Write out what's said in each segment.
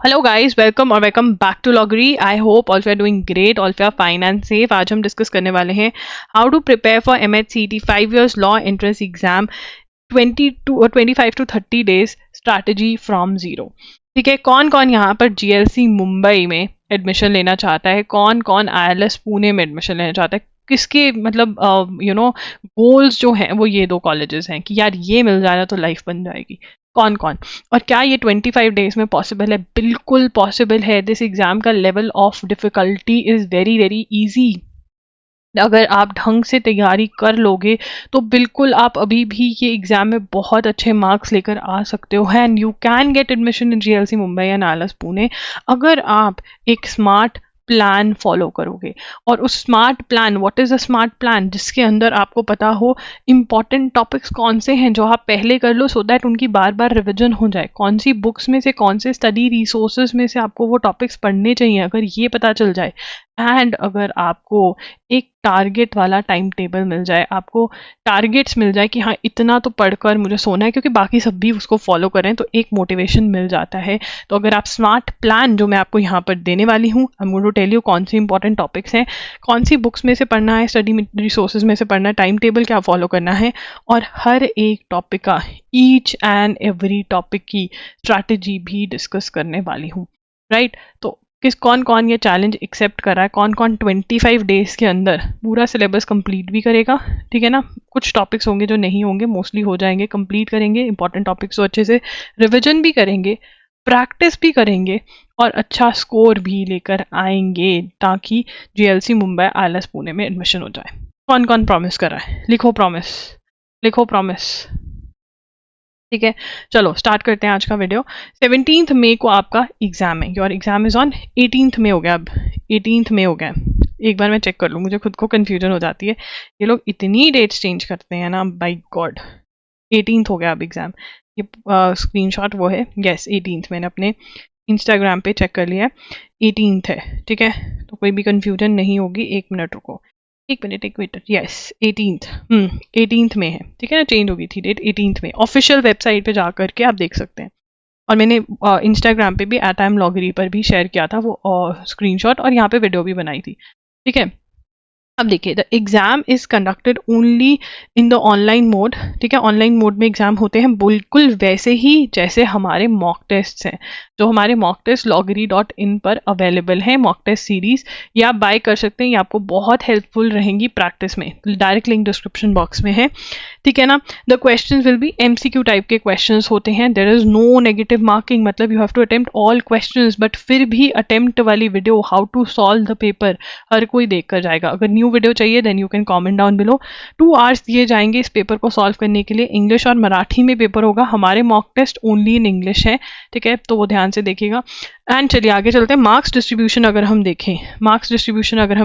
Hello guys, welcome और welcome back to लॉगरी। I hope all you are doing great, all you are fine and safe. आज हम discuss करने वाले हैं how to prepare for MHCET 5 years law entrance exam 25 to 30 days strategy from zero. ठीक है, कौन कौन यहाँ पर GLC मुंबई में एडमिशन लेना चाहता है, कौन कौन ILS पुणे में एडमिशन लेना चाहता है, किसके मतलब गोल्स जो हैं वो ये दो कॉलेजेस हैं कि यार ये मिल जाएगा तो लाइफ बन जाएगी। कौन कौन और क्या ये 25 डेज में पॉसिबल है? बिल्कुल पॉसिबल है। दिस एग्जाम का level of difficulty is very very easy. अगर आप ढंग से तैयारी कर लोगे तो बिल्कुल आप अभी भी ये एग्जाम में बहुत अच्छे मार्क्स लेकर आ सकते हो and you can get admission in GLC Mumbai and ILS Pune अगर आप एक स्मार्ट प्लान फॉलो करोगे। और उस smart plan, what is a smart plan, जिसके अंदर आपको पता हो इंपॉर्टेंट टॉपिक्स कौन से हैं जो आप पहले कर लो सो दैट उनकी बार बार रिविजन हो जाए। कौन सी बुक्स में से, कौन से स्टडी रिसोर्सेज में से आपको वो टॉपिक्स पढ़ने चाहिए, अगर ये पता चल जाए एंड अगर आपको एक टारगेट वाला टाइम टेबल मिल जाए, आपको टारगेट्स मिल जाए कि हाँ इतना तो पढ़कर मुझे सोना है, क्योंकि बाकी सब भी उसको फॉलो करें तो एक मोटिवेशन मिल जाता है। तो अगर आप स्मार्ट प्लान जो मैं आपको यहाँ पर देने वाली हूँ, I am going to tell you कौन सी इंपॉर्टेंट टॉपिक्स हैं, कौन सी बुक्स में से पढ़ना है, स्टडी रिसोर्सेज में से पढ़ना है, टाइम टेबल क्या फॉलो करना है और हर एक टॉपिक का, ईच एंड एवरी टॉपिक की स्ट्रैटेजी भी डिस्कस करने वाली हूँ। राइट, तो कौन कौन ये चैलेंज एक्सेप्ट कर रहा है, कौन कौन 25 डेज के अंदर पूरा सिलेबस कंप्लीट भी करेगा। ठीक है ना, कुछ टॉपिक्स होंगे जो नहीं होंगे, मोस्टली हो जाएंगे, कंप्लीट करेंगे इंपॉर्टेंट टॉपिक्स को अच्छे से, रिविजन भी करेंगे, प्रैक्टिस भी करेंगे और अच्छा स्कोर भी लेकर आएंगे ताकि GLC मुंबई ILS पुणे में एडमिशन हो जाए। कौन कौन प्रॉमिस कर रहा है? लिखो प्रॉमिस, लिखो प्रॉमिस। ठीक है, चलो स्टार्ट करते हैं आज का वीडियो। 17 मई को आपका एग्जाम है। योर एग्जाम इज ऑन 18 मई हो गया, अब 18 मई हो गया। एक बार मैं चेक कर लूँ, मुझे खुद को कंफ्यूजन हो जाती है, ये लोग इतनी डेट्स चेंज करते हैं ना, बाय गॉड। 18 हो गया अब एग्जाम। ये स्क्रीनशॉट वो है, यस 18, मैंने अपने इंस्टाग्राम पे चेक कर लिया है, 18 है। ठीक है, तो कोई भी कंफ्यूजन नहीं होगी। एक मिनट रुको, एक मिनट, यस 18 में है। ठीक है ना, चेंज हो गई थी डेट, 18 में ऑफिशियल वेबसाइट पे जा करके आप देख सकते हैं। और मैंने इंस्टाग्राम पे भी @loggery पर भी शेयर किया था वो स्क्रीनशॉट, और यहाँ पे वीडियो भी बनाई थी। ठीक है, अब देखिए, the exam is conducted only in the online mode. ठीक है, ऑनलाइन मोड में एग्जाम होते हैं बिल्कुल वैसे ही जैसे हमारे मॉक टेस्ट हैं, जो हमारे मॉक टेस्ट loggery.in पर अवेलेबल हैं। मॉक टेस्ट सीरीज ये आप बाय कर सकते हैं, ये आपको बहुत हेल्पफुल रहेंगी प्रैक्टिस में। डायरेक्ट लिंक डिस्क्रिप्शन बॉक्स में है। ठीक है ना, the questions will be MCQ type के क्वेश्चंस होते हैं। There is no negative marking, मतलब you have to attempt all questions, but फिर भी अटेम्प्ट वाली video how to solve the paper हर कोई देख कर जाएगा। अगर न्यू वीडियो चाहिए then you can comment down below. 2 hours दिए जाएंगे इस पेपर को सॉल्व करने के लिए। इंग्लिश और मराठी में पेपर होगा। हमारे mock test only in English है। ठीक है, तो वो ध्यान से देखिएगा। एंड चलिए आगे चलते हैं। मार्क्स डिस्ट्रीब्यूशन अगर हम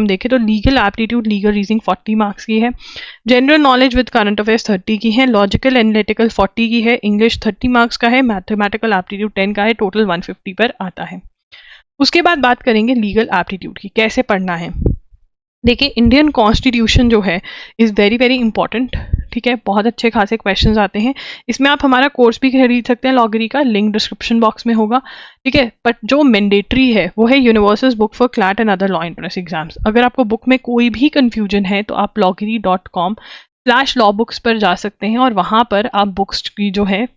देखें तो legal aptitude, legal reasoning 40 marks की है, general knowledge with current affairs 30 की है, लॉजिकल एनालिटिकल 40 की है, इंग्लिश 30 मार्क्स का है, मैथमेटिकल एप्टीट्यूड 10 का है, टोटल 150 पर आता है। उसके बाद बात करेंगे लीगल एप्टीट्यूड की, कैसे पढ़ना है। देखिए, इंडियन कॉन्स्टिट्यूशन जो है इज़ वेरी वेरी इंपॉर्टेंट। ठीक है, बहुत अच्छे खासे क्वेश्चंस आते हैं इसमें। आप हमारा कोर्स भी खरीद सकते हैं loggery का, लिंक डिस्क्रिप्शन बॉक्स में होगा। ठीक है, बट जो मैंडेटरी है वो है universal book for CLAT and other law entrance exams. अगर आपको बुक में कोई भी कंफ्यूजन है तो आप loggery.com/law books पर जा सकते हैं और वहाँ पर आप बुक्स की जो है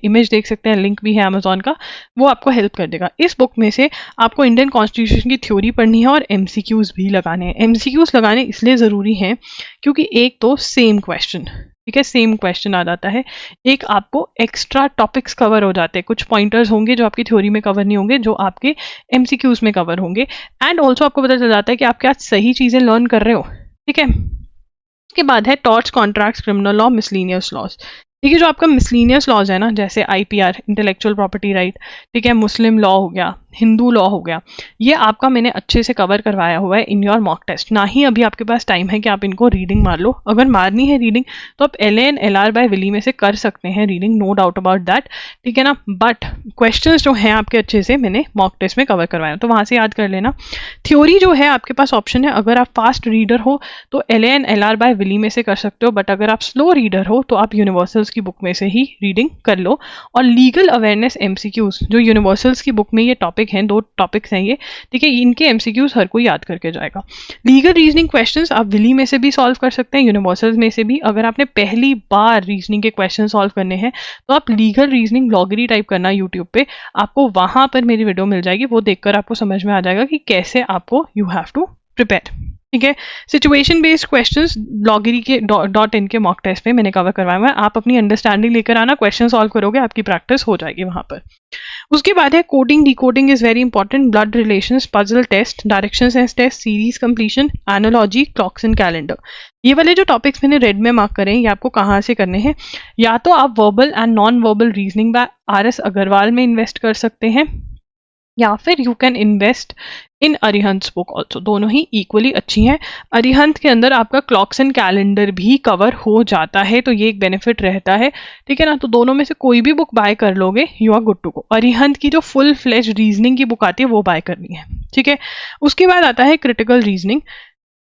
इमेज देख सकते हैं, लिंक भी है अमेजोन का, वो आपको हेल्प कर देगा। इस बुक में से आपको इंडियन कॉन्स्टिट्यूशन की थ्योरी पढ़नी है और MCQs भी लगाने हैं। MCQs लगाने इसलिए ज़रूरी हैं क्योंकि एक तो सेम क्वेश्चन, ठीक है, सेम क्वेश्चन आ जाता है, एक आपको एक्स्ट्रा टॉपिक्स कवर हो जाते हैं, कुछ पॉइंटर्स होंगे जो आपकी थ्योरी में कवर नहीं होंगे, जो आपके MCQs में कवर होंगे। एंड ऑल्सो आपको पता चल जाता है कि आप क्या सही चीज़ें लर्न कर रहे हो। ठीक है, उसके बाद है torts, contracts, criminal law, miscellaneous laws. देखिए, जो आपका मिसलीनियस लॉज है ना, जैसे IPR, इंटेलेक्चुअल प्रॉपर्टी राइट, ठीक है, मुस्लिम लॉ हो गया, हिंदू लॉ हो गया, ये आपका मैंने अच्छे से कवर करवाया हुआ है इन योर मॉक टेस्ट। ना ही अभी आपके पास टाइम है कि आप इनको रीडिंग मार लो। अगर मारनी है रीडिंग तो आप LAN LR बाय विली में से कर सकते हैं reading, no doubt about that. ठीक है ना, बट क्वेश्चंस जो हैं आपके अच्छे से मैंने मॉक टेस्ट में कवर करवाया, तो वहाँ से याद कर लेना। थ्योरी जो है आपके पास ऑप्शन है, अगर आप फास्ट रीडर हो तो LAN LR बाय विली में से कर सकते हो, बट अगर आप स्लो रीडर हो तो आप यूनिवर्सल्स की बुक में से ही रीडिंग कर लो। और लीगल अवेयरनेस MCQs, जो यूनिवर्सल्स की बुक में ये टॉपिक टॉपिक हैं, 2 टॉपिक्स हैं ये, ठीक है। इनके एमसीक्यूज हर कोई याद करके जाएगा। लीगल रीजनिंग क्वेश्चंस आप विली में से भी सॉल्व कर सकते हैं, यूनिवर्सल्स में से भी। अगर आपने पहली बार रीजनिंग के क्वेश्चन सॉल्व करने हैं तो आप लीगल रीजनिंग लॉगरी टाइप करना यूट्यूब पे, आपको वहां पर मेरी वीडियो मिल जाएगी, वो देखकर आपको समझ में आ जाएगा कि कैसे आपको यू हैव टू प्रिपेयर, ठीक है। सिचुएशन बेस्ड क्वेश्चंस लॉगरी के .in के मॉक टेस्ट पे मैंने कवर करवाया हुआ है। आप अपनी अंडरस्टैंडिंग लेकर आना, क्वेश्चन सॉल्व करोगे, आपकी प्रैक्टिस हो जाएगी वहां पर। उसके बाद है coding decoding is very important, blood relations, puzzle test, directions and test, series completion, analogy, clocks and calendar. ये वाले जो टॉपिक्स मैंने रेड में मार्क करे हैं, ये आपको कहाँ से करने हैं? या तो आप verbal and non verbal reasoning by RS Agarwal में इन्वेस्ट कर सकते हैं, या फिर you can invest in Arihant book also, दोनों ही इक्वली अच्छी हैं। अरिहंत के अंदर आपका क्लॉक्स एंड कैलेंडर भी कवर हो जाता है, तो ये एक बेनिफिट रहता है, ठीक है ना। तो दोनों में से कोई भी बुक बाय कर लोगे, you are good to go. Arihant की जो फुल फ्लेज रीजनिंग की बुक आती है वो बाय करनी है, ठीक है। उसके बाद आता है क्रिटिकल रीजनिंग।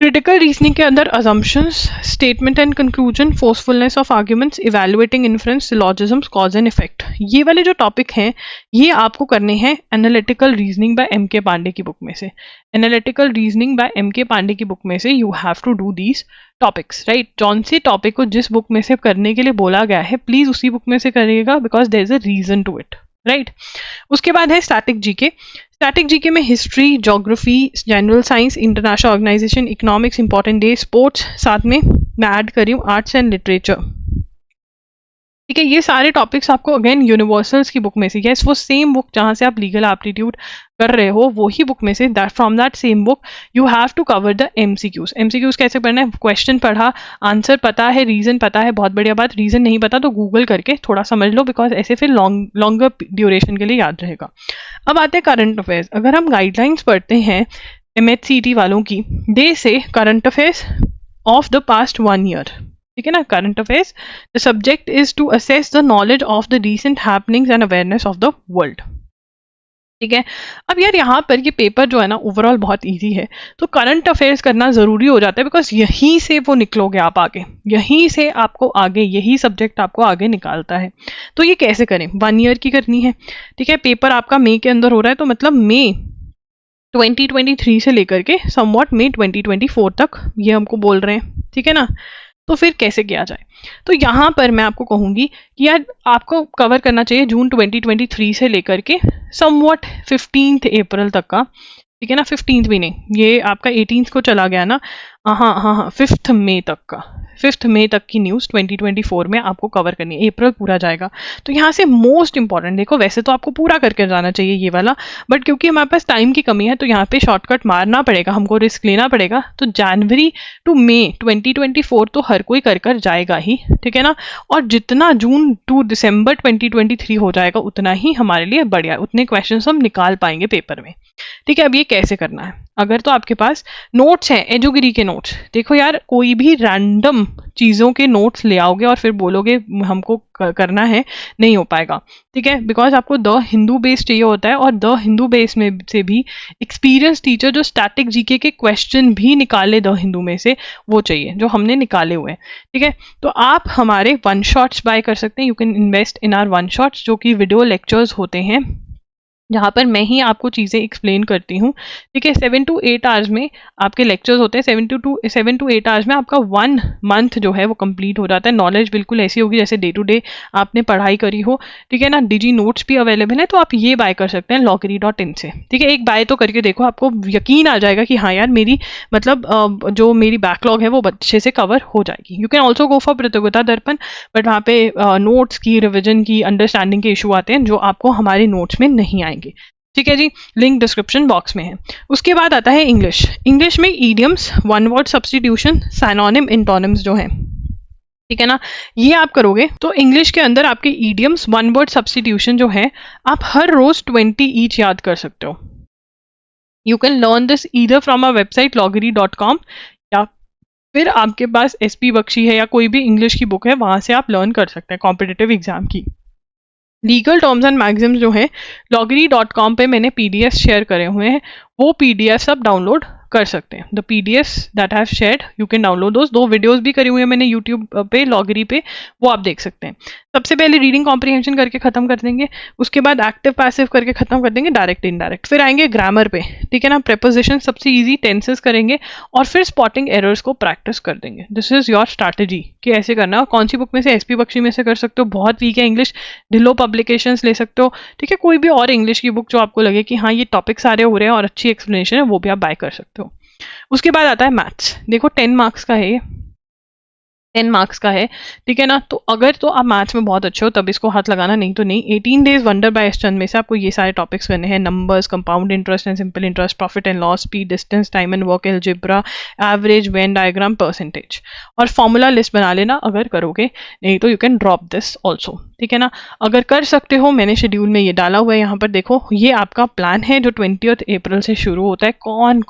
क्रिटिकल रीजनिंग के अंदर assumptions, statement and conclusion, forcefulness of arguments, evaluating inference, syllogisms, cause and effect, ये वाले जो टॉपिक हैं ये आपको करने हैं analytical reasoning by MK Pandey की बुक में से। Analytical reasoning by MK Pandey की बुक में से you have to do these topics, right. जौन सी टॉपिक को जिस बुक में से करने के लिए बोला गया है, प्लीज उसी बुक में से करिएगा, because there is a reason to it, right. उसके बाद है स्टैटिक जीके। स्टैटिक जीके में history, geography, general science, international organisation, economics, important day, sports, साथ में मैं ऐड करी हूँ आर्ट्स एंड लिटरेचर, ठीक है। ये सारे टॉपिक्स आपको अगेन यूनिवर्सल्स की बुक में से, यस वो सेम बुक जहां से आप लीगल एप्टीट्यूड कर रहे हो, वही बुक में से, from that same book you have to cover the MCQs। MCQs कैसे पढ़ना है? क्वेश्चन पढ़ा, आंसर पता है, रीजन पता है, बहुत बढ़िया बात। रीजन नहीं पता तो गूगल करके थोड़ा समझ लो, बिकॉज ऐसे फिर लॉन्गर ड्यूरेशन के लिए याद रहेगा। अब आते हैं करंट अफेयर्स। अगर हम गाइडलाइंस पढ़ते हैं MHCT वालों की, they say current affairs of the past 1 year, ठीक है ना। Current affairs, the subject is to assess the knowledge of the recent happenings and awareness of the world, ठीक है। अब यार यहाँ पर ये पेपर जो है ना ओवरऑल बहुत इजी है, तो करंट अफेयर्स करना जरूरी हो जाता है, बिकॉज यहीं से वो निकलोगे आप आगे, यहीं से आपको आगे, यही सब्जेक्ट आपको आगे निकालता है। तो ये कैसे करें? 1 ईयर की करनी है, ठीक है। पेपर आपका मई के अंदर हो रहा है, तो मतलब मई 2023 से लेकर के समवॉट मई 2024 तक ये हमको बोल रहे हैं, ठीक है ना। तो फिर कैसे किया जाए? तो यहाँ पर मैं आपको कहूँगी कि यार आपको कवर करना चाहिए जून 2023 से लेकर के समवॉट 15 अप्रैल तक का, ठीक है ना। 15 भी नहीं, ये आपका 18 को चला गया ना, हाँ 5 मई तक का, 5 मई तक की न्यूज़ 2024 में आपको कवर करनी है। अप्रैल पूरा जाएगा, तो यहाँ से मोस्ट इंपॉर्टेंट देखो, वैसे तो आपको पूरा करके जाना चाहिए ये वाला, बट क्योंकि हमारे पास टाइम की कमी है तो यहाँ पे शॉर्टकट मारना पड़ेगा, हमको रिस्क लेना पड़ेगा। तो जनवरी टू मई 2024 तो हर कोई कर जाएगा ही, ठीक है ना। और जितना जून टू दिसंबर 2023 हो जाएगा उतना ही हमारे लिए बढ़िया, उतने क्वेश्चन हम निकाल पाएंगे पेपर में, ठीक है। अब ये कैसे करना है? अगर तो आपके पास नोट्स हैं, एजुगिरी के नोट्स, देखो यार कोई भी रैंडम चीज़ों के नोट्स ले आओगे और फिर बोलोगे हमको करना है, नहीं हो पाएगा, ठीक है। बिकॉज आपको द हिंदू बेस चाहिए होता है, और द हिंदू बेस में से भी एक्सपीरियंस टीचर जो स्टैटिक जीके के क्वेश्चन भी निकाले द हिंदू में से, वो चाहिए जो हमने निकाले हुए हैं, ठीक है। तो आप हमारे 1 शॉट्स बाय कर सकते हैं, you can invest in are 1 shots, जो कि वीडियो लेक्चर्स होते हैं जहाँ पर मैं ही आपको चीज़ें एक्सप्लेन करती हूँ, ठीक है। 7 to 8 आवर्स में आपके लेक्चर्स होते हैं, 7 to 8 आवर्स में आपका 1 मंथ जो है वो कंप्लीट हो जाता है। नॉलेज बिल्कुल ऐसी होगी जैसे डे टू डे आपने पढ़ाई करी हो, ठीक है ना। डिजी नोट्स भी अवेलेबल है, तो आप ये बाय कर सकते हैं loggery.in से, ठीक है। एक बाय तो करके देखो, आपको यकीन आ जाएगा कि हाँ यार मेरी मतलब जो मेरी बैकलॉग है वो अच्छे से कवर हो जाएगी। You can also go for प्रतियोगिता दर्पण, बट वहाँ पे नोट्स की रिविजन की अंडरस्टैंडिंग के इशू आते हैं जो आपको हमारे नोट्स में नहीं आएंगे, ठीक है जी। लिंक डिस्क्रिप्शन बॉक्स में है। उसके बाद आता है इंग्लिश। इंग्लिश में ईडियम्स, 1 वर्ड सब्स्टिट्यूशन, साइनोनिम, इंटोनिम्स जो हैं, ठीक है ना, ये आप करोगे तो इंग्लिश के अंदर आपके ईडियम्स, 1 वर्ड सब्स्टिट्यूशन जो है, आप हर रोज 20 ईच याद कर सकते हो। You can learn this either from our website loggery.com, या फिर आपके पास SP बख्शी है या कोई भी इंग्लिश की बुक है, वहां से आप लर्न कर सकते हैं कॉम्पिटिटिव एग्जाम की। लीगल टर्म्स एंड मैगजिम्स जो है loggery.com पे मैंने PDF शेयर करे हुए हैं, वो PDF सब डाउनलोड कर सकते हैं। The PDFs that I have shared you can download those. 2 videos भी करी हुई है मैंने यूट्यूब पे, लॉगरी पे, वो आप देख सकते हैं। सबसे पहले रीडिंग कॉम्प्रिहेंशन करके खत्म कर देंगे, उसके बाद एक्टिव पैसिव करके खत्म कर देंगे, डायरेक्ट इनडायरेक्ट, फिर आएंगे ग्रामर पे, ठीक है ना। प्रेपोजिशन सबसे इजी, टेंसेस करेंगे और फिर स्पॉटिंग एरर्स को प्रैक्टिस कर देंगे। दिस इज योर स्ट्रैटेजी कि ऐसे करना है। और कौन सी बुक में से? SP बख्शी में से कर सकते हो, बहुत वीक है इंग्लिश, ढिल्लो पब्लिकेशंस ले सकते हो, ठीक है। कोई भी और इंग्लिश की बुक जो आपको लगे कि हाँ ये टॉपिक सारे हो रहे हैं और अच्छी एक्सप्लेनेशन है, वो भी आप बाय कर सकते हो। उसके बाद आता है मैथ्स। देखो 10 मार्क्स का है ये, 10 मार्क्स का है, ठीक है ना। तो अगर तो आप मैथ्स में बहुत अच्छे हो तब इसको हाथ लगाना, नहीं तो नहीं। 18 डेज वंडर बाय एस चंद में से आपको ये सारे टॉपिक्स करने हैं। Numbers, compound interest and simple interest, profit and loss, speed, distance, time and work, algebra, average, Venn diagram, percentage, और फॉर्मूला लिस्ट बना लेना अगर करोगे, नहीं तो you can drop this also, ठीक है ना। अगर कर सकते हो, मैंने शेड्यूल में ये डाला हुआ है यहाँ पर, देखो ये आपका प्लान है जो 20 अप्रैल से शुरू होता है। कौन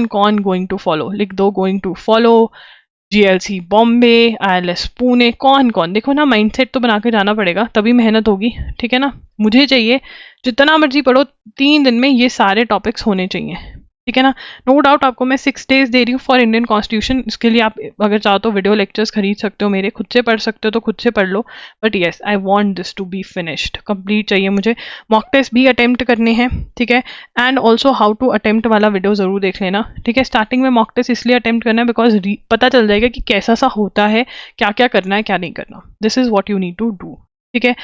कौन गोइंग टू फॉलो, लिख दो going to follow. GLC Bombay, ILS Pune, कौन, देखो ना माइंडसेट तो बना के जाना पड़ेगा, तभी मेहनत होगी, ठीक है ना। मुझे चाहिए जितना मर्जी पढ़ो, 3 दिन में ये सारे टॉपिक्स होने चाहिए, ठीक है ना। नो डाउट आपको मैं 6 डेज दे रही हूँ फॉर इंडियन कॉन्स्टिट्यूशन। इसके लिए आप अगर चाहो तो वीडियो लेक्चर्स खरीद सकते हो मेरे, खुद से पढ़ सकते हो तो खुद से पढ़ लो, but yes I want this to be finished, complete चाहिए मुझे। मॉक टेस्ट भी अटेम्प्ट करने हैं, ठीक है, and also how to attempt वाला वीडियो जरूर देख लेना, ठीक है। स्टार्टिंग में मॉक टेस्ट इसलिए अटेम्प्ट करना है बिकॉज पता चल जाएगा कि कैसा सा होता है, क्या क्या करना है क्या नहीं करना। This is what you need to do, ठीक है।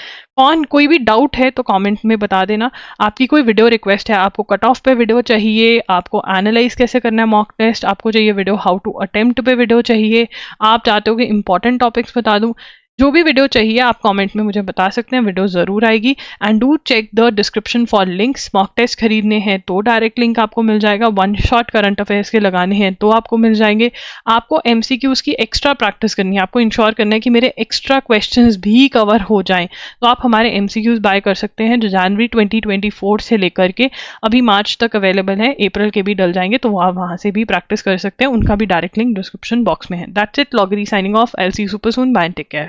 कोई भी डाउट है तो कमेंट में बता देना। आपकी कोई वीडियो रिक्वेस्ट है, आपको कट ऑफ पे वीडियो चाहिए, आपको एनालाइज कैसे करना है मॉक टेस्ट, आपको चाहिए वीडियो हाउ टू अटेम्प्ट पे वीडियो चाहिए, आप चाहते हो कि इंपॉर्टेंट टॉपिक्स बता दूं, जो भी वीडियो चाहिए आप कमेंट में मुझे बता सकते हैं, वीडियो जरूर आएगी। And do check the description for links. Mock test खरीदने हैं तो डायरेक्ट लिंक आपको मिल जाएगा, 1 शॉट करंट अफेयर्स के लगाने हैं तो आपको मिल जाएंगे। आपको MCQs की एक्स्ट्रा प्रैक्टिस करनी है, आपको इंश्योर करना है कि मेरे एक्स्ट्रा क्वेश्चंस भी कवर हो जाएं, तो आप हमारे MCQs बाय कर सकते हैं जो जनवरी 2024 से लेकर के अभी मार्च तक अवेलेबल है, अप्रैल के भी डल जाएंगे, तो आप वहां से भी प्रैक्टिस कर सकते हैं, उनका भी डायरेक्ट लिंक डिस्क्रिप्शन बॉक्स में है। दैट्स इट, लॉगरी signing off. I'll see you super soon, bye and take care.